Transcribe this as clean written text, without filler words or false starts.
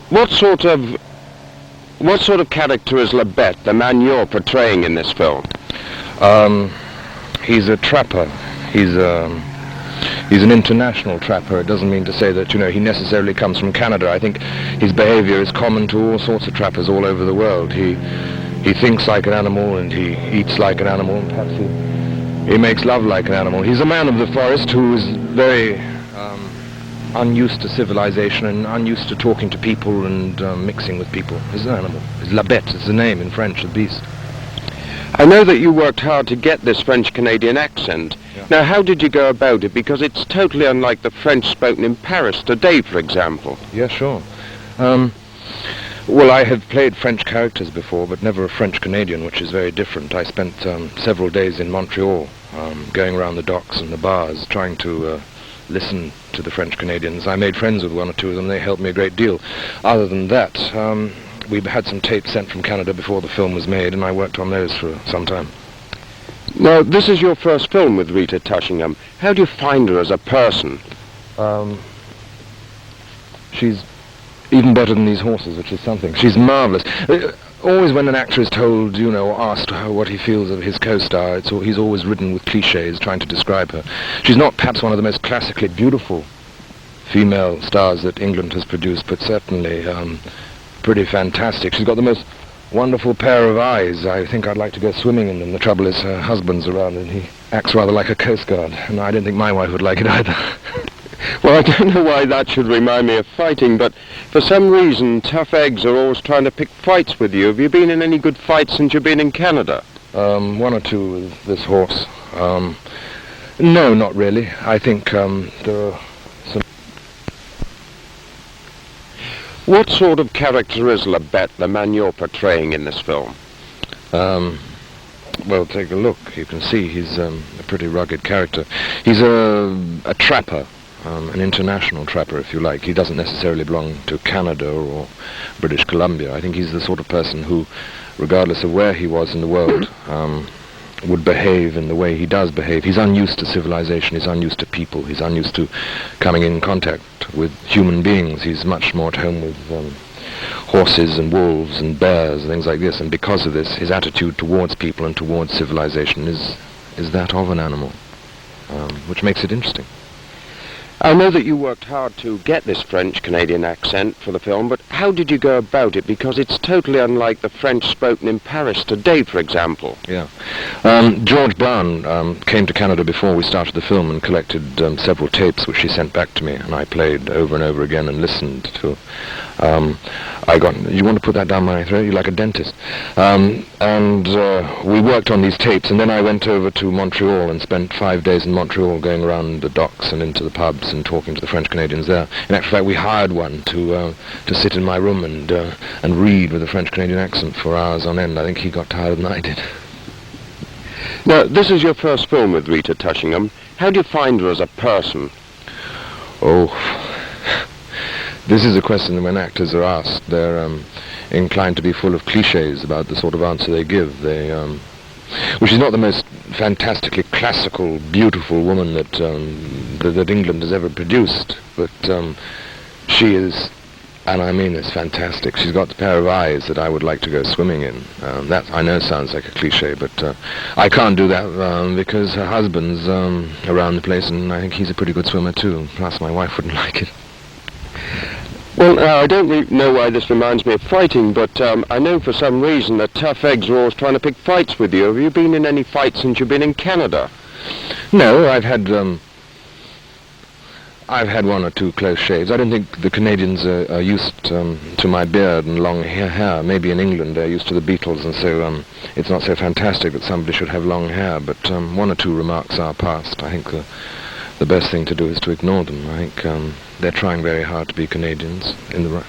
What sort of character is Labette, the man you're portraying in this film? He's a trapper. He's an international trapper. It doesn't mean to say that, he necessarily comes from Canada. I think his behavior is common to all sorts of trappers all over the world. He thinks like an animal, and he eats like an animal, and perhaps he makes love like an animal. He's a man of the forest who is very unused to civilization and unused to talking to people and mixing with people. He's an animal. Labette is the name in French, the beast. I know that you worked hard to get this French-Canadian accent. Yeah. Now, how did you go about it? Because it's totally unlike the French spoken in Paris today, for example. Yeah, sure. Well, I have played French characters before, but never a French-Canadian, which is very different. I spent several days in Montreal, going around the docks and the bars, trying to listen to the French-Canadians. I made friends with one or two of them. They helped me a great deal. Other than that, we had some tapes sent from Canada before the film was made, and I worked on those for some time. Now, this is your first film with Rita Tushingham. How do you find her as a person? She's even better than these horses, which is something. She's marvelous. Always when an actor is told, or asked what he feels of his co-star, he's always ridden with cliches trying to describe her. She's not perhaps one of the most classically beautiful female stars that England has produced, but certainly pretty fantastic. She's got the most wonderful pair of eyes. I think I'd like to go swimming in them. The trouble is her husband's around and he acts rather like a coast guard, and I don't think my wife would like it either. Well, I don't know why that should remind me of fighting, but for some reason, tough eggs are always trying to pick fights with you. Have you been in any good fights since you've been in Canada? One or two with this horse. No, not really. I think there are some... What sort of character is Labette, the man you're portraying in this film? Well, take a look. You can see he's a pretty rugged character. He's a trapper. An international trapper, if you like. He doesn't necessarily belong to Canada or British Columbia. I think he's the sort of person who, regardless of where he was in the world, would behave in the way he does behave. He's unused to civilization, he's unused to people, he's unused to coming in contact with human beings. He's much more at home with horses and wolves and bears and things like this, and because of this, his attitude towards people and towards civilization is that of an animal, which makes it interesting. I know that you worked hard to get this French-Canadian accent for the film, but how did you go about it? Because it's totally unlike the French spoken in Paris today, for example. Yeah. George Brown came to Canada before we started the film and collected several tapes which he sent back to me, and I played over and over again and listened to. You want to put that down my throat? You're like a dentist. We worked on these tapes, and then I went over to Montreal and spent 5 days in Montreal going around the docks and into the pubs and talking to the French Canadians there. In actual fact, we hired one to sit in my room and read with a French Canadian accent for hours on end. I think he got tired than I did. Now, this is your first film with Rita Tushingham. How do you find her as a person? Oh, this is a question that when actors are asked, they're inclined to be full of cliches about the sort of answer they give. Well, she's not the most fantastically classical, beautiful woman that England has ever produced, but she is, and I mean this, fantastic. She's got the pair of eyes that I would like to go swimming in. That, I know, sounds like a cliche, but I can't do that because her husband's around the place, and I think he's a pretty good swimmer too. Plus, my wife wouldn't like it. Well, I don't really know why this reminds me of fighting, but I know for some reason that tough eggs are always trying to pick fights with you. Have you been in any fights since you've been in Canada? No, I've had one or two close shaves. I don't think the Canadians are used to my beard and long hair. Maybe in England they're used to the Beatles, and so it's not so fantastic that somebody should have long hair, but one or two remarks are passed. I think the best thing to do is to ignore them. I think they're trying very hard to be Canadians in the